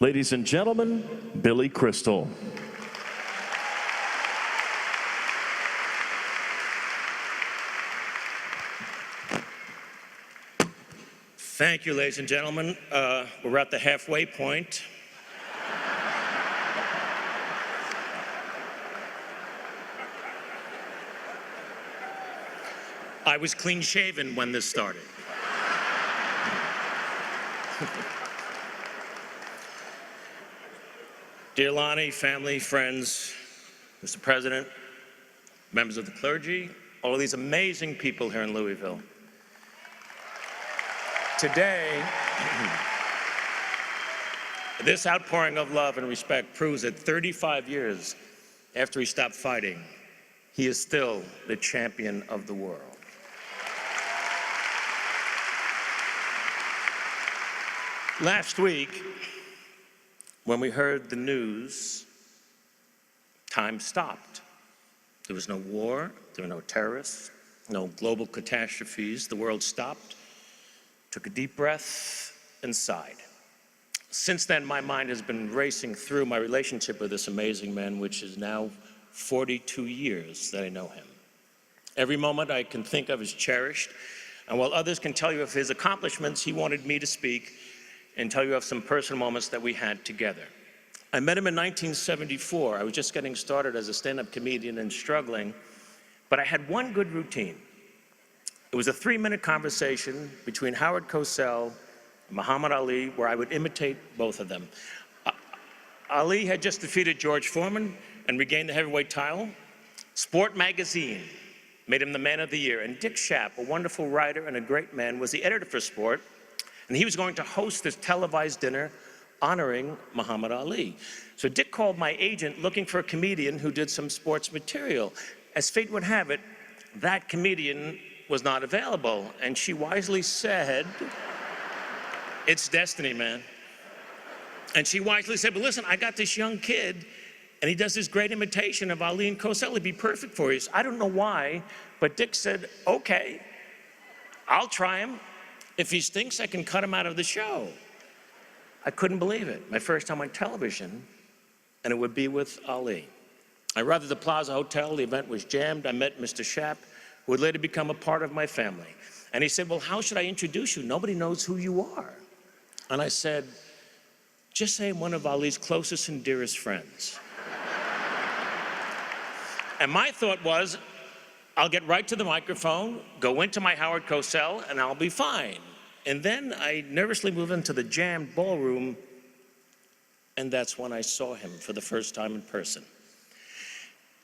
Ladies and gentlemen, Billy Crystal. Thank you, ladies and gentlemen. We're at the halfway point. I was clean-shaven when this started. Dear Lonnie, family, friends, Mr. President, members of the clergy, all of these amazing people here in Louisville. Today, this outpouring of love and respect proves that 35 years after he stopped fighting, he is still the champion of the world. Last week, when we heard the news, time stopped. There was no war, there were no terrorists, no global catastrophes. The world stopped, took a deep breath, and sighed. Since then, my mind has been racing through my relationship with this amazing man, which is now 42 years that I know him. Every moment I can think of is cherished, and while others can tell you of his accomplishments, he wanted me to speak and tell you of some personal moments that we had together. I met him in 1974. I was just getting started as a stand-up comedian and struggling, but I had one good routine. It was a 3-minute conversation between Howard Cosell and Muhammad Ali, where I would imitate both of them. Ali had just defeated George Foreman and regained the heavyweight title. Sport magazine made him the man of the year, and Dick Schaap, a wonderful writer and a great man, was the editor for Sport, and he was going to host this televised dinner honoring Muhammad Ali. So Dick called my agent looking for a comedian who did some sports material. As fate would have it, that comedian was not available, and she wisely said, "It's destiny, man." And she wisely said, "But listen, I got this young kid, and he does this great imitation of Ali and Cosell. It'd be perfect for you." So I don't know why, but Dick said, "Okay, I'll try him. If he stinks, I can cut him out of the show." I couldn't believe it. My first time on television, and it would be with Ali. I arrived at the Plaza Hotel. The event was jammed. I met Mr. Schaap, who would later become a part of my family. And he said, "Well, how should I introduce you? Nobody knows who you are." And I said, "Just say I'm one of Ali's closest and dearest friends." And my thought was, I'll get right to the microphone, go into my Howard Cosell, and I'll be fine. And then I nervously moved into the jammed ballroom, and that's when I saw him for the first time in person.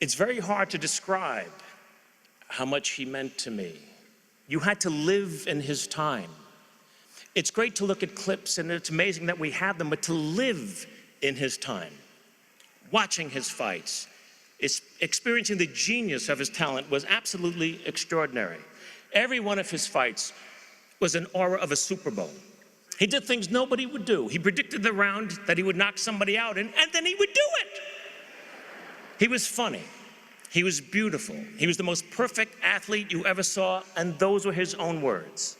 It's very hard to describe how much he meant to me. You had to live in his time. It's great to look at clips, and it's amazing that we have them, but to live in his time, watching his fights, experiencing the genius of his talent was absolutely extraordinary. Every one of his fights was an aura of a Super Bowl. He did things nobody would do. He predicted the round that he would knock somebody out in, and then he would do it. He was funny. He was beautiful. He was the most perfect athlete you ever saw, and those were his own words.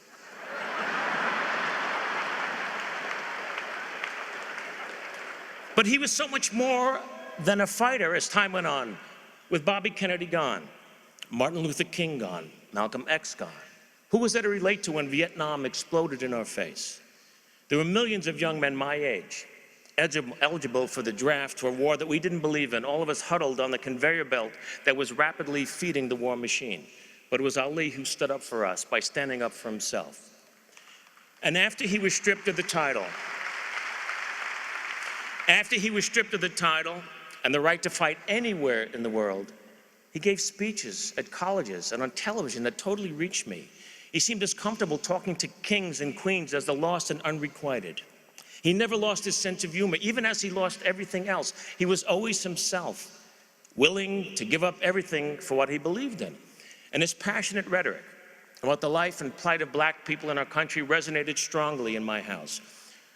But he was so much more than a fighter as time went on. With Bobby Kennedy gone, Martin Luther King gone, Malcolm X gone. Who was there to relate to when Vietnam exploded in our face? There were millions of young men my age, eligible for the draft for a war that we didn't believe in, all of us huddled on the conveyor belt that was rapidly feeding the war machine. But it was Ali who stood up for us by standing up for himself. And after he was stripped of the title, and the right to fight anywhere in the world, he gave speeches at colleges and on television that totally reached me. He seemed as comfortable talking to kings and queens as the lost and unrequited. He never lost his sense of humor. Even as he lost everything else, he was always himself, willing to give up everything for what he believed in. And his passionate rhetoric about the life and plight of black people in our country resonated strongly in my house.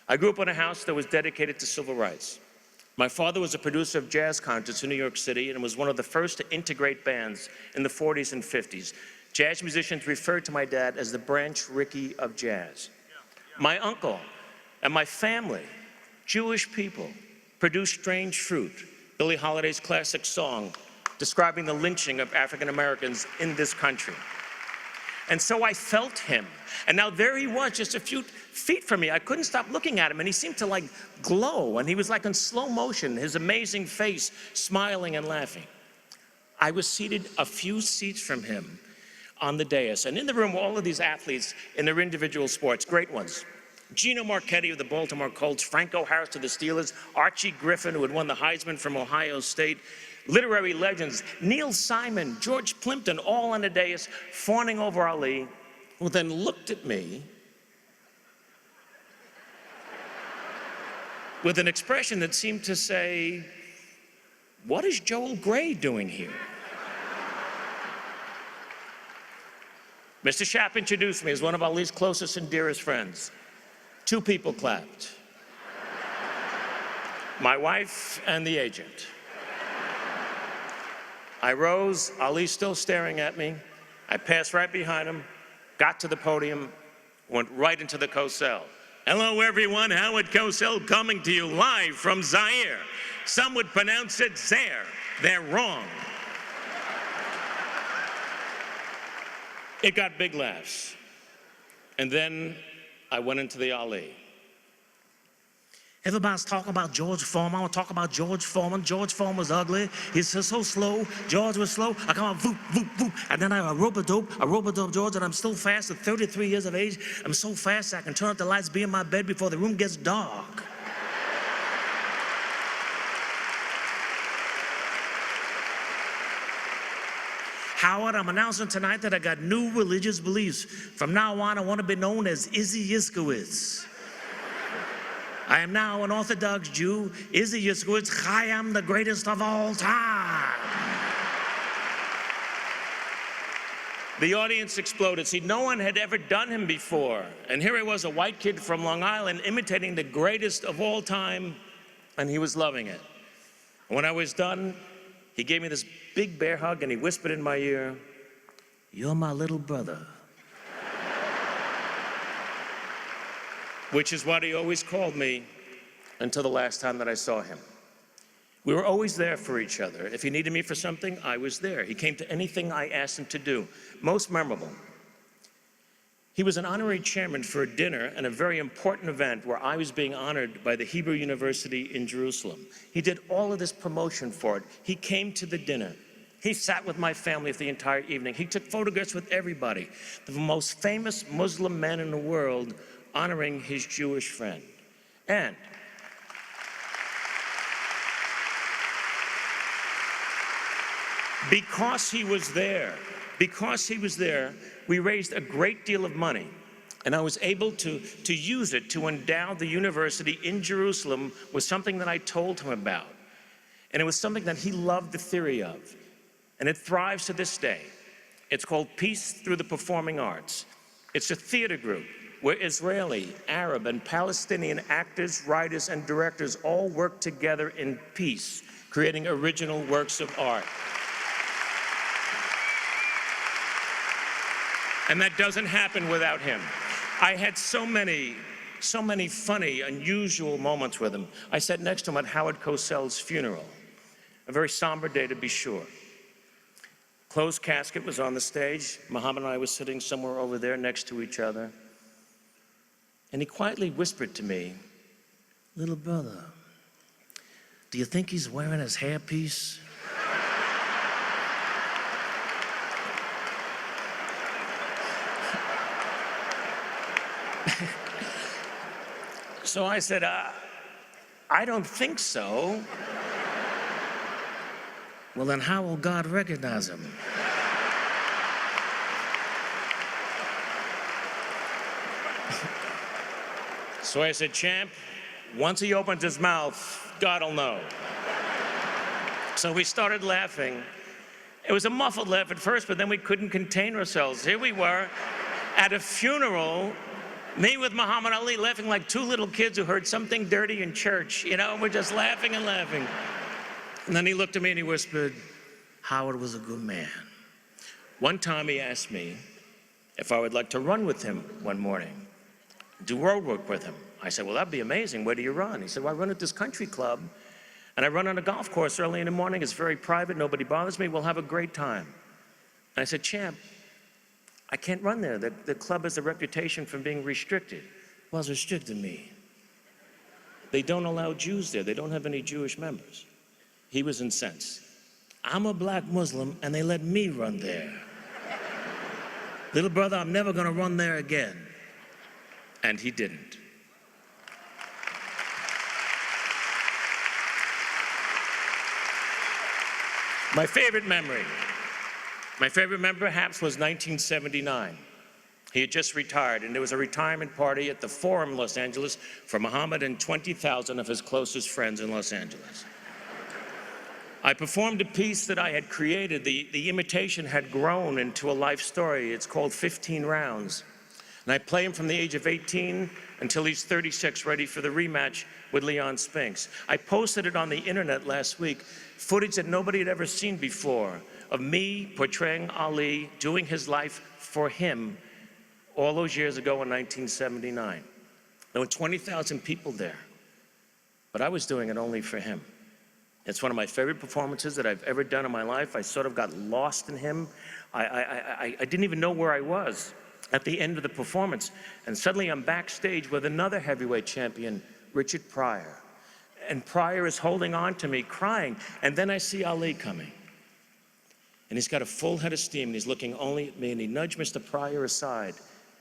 I grew up in a house that was dedicated to civil rights. My father was a producer of jazz concerts in New York City and was one of the first to integrate bands in the 40s and 50s. Jazz musicians referred to my dad as the Branch Rickey of jazz. My uncle and my family Jewish people produce strange fruit, Billie Holiday's classic song describing the lynching of African Americans in this country. And so I felt him. And now there he was, just a few feet from me. I couldn't stop looking at him, and he seemed to like glow, and he was like in slow motion, his amazing face, smiling and laughing. I was seated a few seats from him on the dais, and in the room were all of these athletes in their individual sports, great ones. Gino Marchetti of the Baltimore Colts, Franco Harris of the Steelers, Archie Griffin, who had won the Heisman from Ohio State, literary legends, Neil Simon, George Plimpton, all on the dais, fawning over Ali, who then looked at me with an expression that seemed to say, "What is Joel Gray doing here?" Mr. Shapp introduced me as one of Ali's closest and dearest friends. 2 people clapped. My wife and the agent. I rose, Ali still staring at me. I passed right behind him, got to the podium, went right into the Cosell. Hello everyone, Howard Cosell coming to you live from Zaire. Some would pronounce it Zaire. They're wrong. It got big laughs. And then I went into the Ali. Everybody's talking about George Foreman. I want to talk about George Foreman. George Foreman was ugly. He's so slow. George was slow. I come out, voop, voop, voop. And then I rope-a-dope George, and I'm still fast at 33 years of age. I'm so fast I can turn up the lights, be in my bed before the room gets dark. Howard, I'm announcing tonight that I got new religious beliefs. From now on, I want to be known as Izzy Yiskowitz. I am now an Orthodox Jew. Izzy Yiskowitz, I am the greatest of all time. The audience exploded. See, no one had ever done him before. And here I was, a white kid from Long Island, imitating the greatest of all time, and he was loving it. When I was done, he gave me this big bear hug, and he whispered in my ear, "You're my little brother." Which is what he always called me until the last time that I saw him. We were always there for each other. If he needed me for something, I was there. He came to anything I asked him to do. Most memorable, he was an honorary chairman for a dinner and a very important event where I was being honored by the Hebrew University in Jerusalem. He did all of this promotion for it. He came to the dinner. He sat with my family for the entire evening. He took photographs with everybody. The most famous Muslim man in the world honoring his Jewish friend. And because he was there, we raised a great deal of money. And I was able to use it to endow the university in Jerusalem with something that I told him about. And it was something that he loved the theory of. And it thrives to this day. It's called Peace Through the Performing Arts. It's a theater group where Israeli, Arab, and Palestinian actors, writers, and directors all work together in peace, creating original works of art. And that doesn't happen without him. I had so many funny, unusual moments with him. I sat next to him at Howard Cosell's funeral, a very somber day to be sure. Closed casket was on the stage. Muhammad and I were sitting somewhere over there next to each other. And he quietly whispered to me, "Little brother, do you think he's wearing his hairpiece?" So I said, I don't think so. Well, then how will God recognize him? So I said, "Champ, once he opens his mouth, God will know." So we started laughing. It was a muffled laugh at first, but then we couldn't contain ourselves. Here we were at a funeral, me with Muhammad Ali, laughing like 2 little kids who heard something dirty in church. You know, we're just laughing and laughing. And then he looked at me and he whispered, "Howard was a good man." One time he asked me if I would like to run with him one morning, do road work with him. I said, well, that'd be amazing. Where do you run? He said, well, I run at this country club, and I run on a golf course early in the morning. It's very private. Nobody bothers me. We'll have a great time. And I said, champ, I can't run there. The club has a reputation for being restricted. Well, it's restricted me. They don't allow Jews there. They don't have any Jewish members. He was incensed. I'm a black Muslim, and they let me run there. Little brother, I'm never going to run there again. And he didn't. My favorite memory perhaps was 1979. He had just retired, and there was a retirement party at the Forum, Los Angeles, for Muhammad and 20,000 of his closest friends in Los Angeles. I performed a piece that I had created. The imitation had grown into a life story. It's called 15 Rounds. And I play him from the age of 18 until he's 36, ready for the rematch with Leon Spinks. I posted it on the internet last week, footage that nobody had ever seen before of me portraying Ali, doing his life for him all those years ago in 1979. There were 20,000 people there, but I was doing it only for him. It's one of my favorite performances that I've ever done in my life. I sort of got lost in him. I didn't even know where I was at the end of the performance. And suddenly I'm backstage with another heavyweight champion, Richard Pryor. And Pryor is holding on to me, crying. And then I see Ali coming. And he's got a full head of steam, and he's looking only at me, and he nudged Mr. Pryor aside,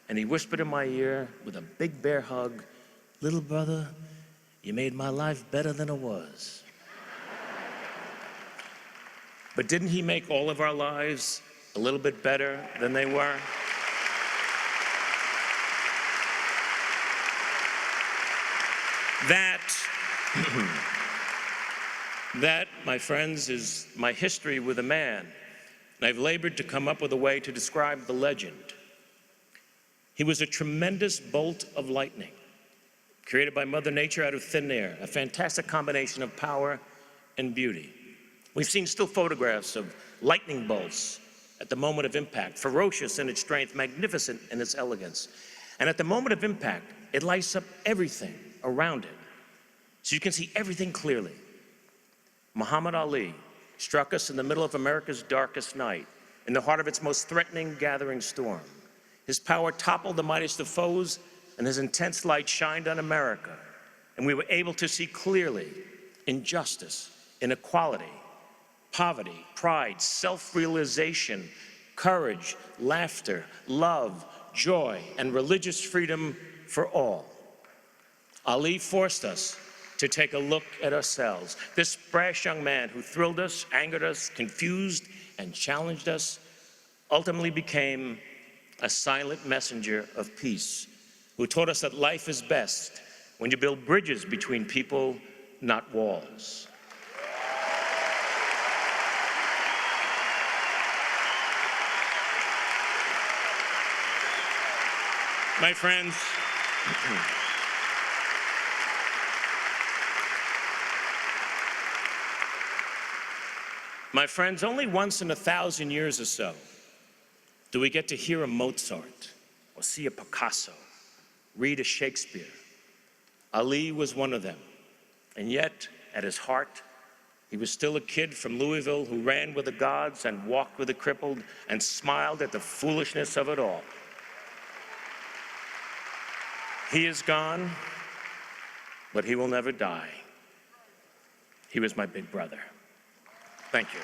and he whispered in my ear with a big bear hug, little brother, you made my life better than it was. But didn't he make all of our lives a little bit better than they were? That, my friends, is my history with a man. And I've labored to come up with a way to describe the legend. He was a tremendous bolt of lightning, created by Mother Nature out of thin air, a fantastic combination of power and beauty. We've seen still photographs of lightning bolts at the moment of impact, ferocious in its strength, magnificent in its elegance. And at the moment of impact, it lights up everything around it, so you can see everything clearly. Muhammad Ali struck us in the middle of America's darkest night, in the heart of its most threatening gathering storm. His power toppled the mightiest of foes, and his intense light shined on America. And we were able to see clearly injustice, inequality, poverty, pride, self-realization, courage, laughter, love, joy, and religious freedom for all. Ali forced us to take a look at ourselves. This brash young man who thrilled us, angered us, confused, and challenged us, ultimately became a silent messenger of peace, who taught us that life is best when you build bridges between people, not walls. My friends, only once in 1,000 years or so do we get to hear a Mozart or see a Picasso, read a Shakespeare. Ali was one of them, and yet, at his heart, he was still a kid from Louisville who ran with the gods and walked with the crippled and smiled at the foolishness of it all. He is gone, but he will never die. He was my big brother. Thank you.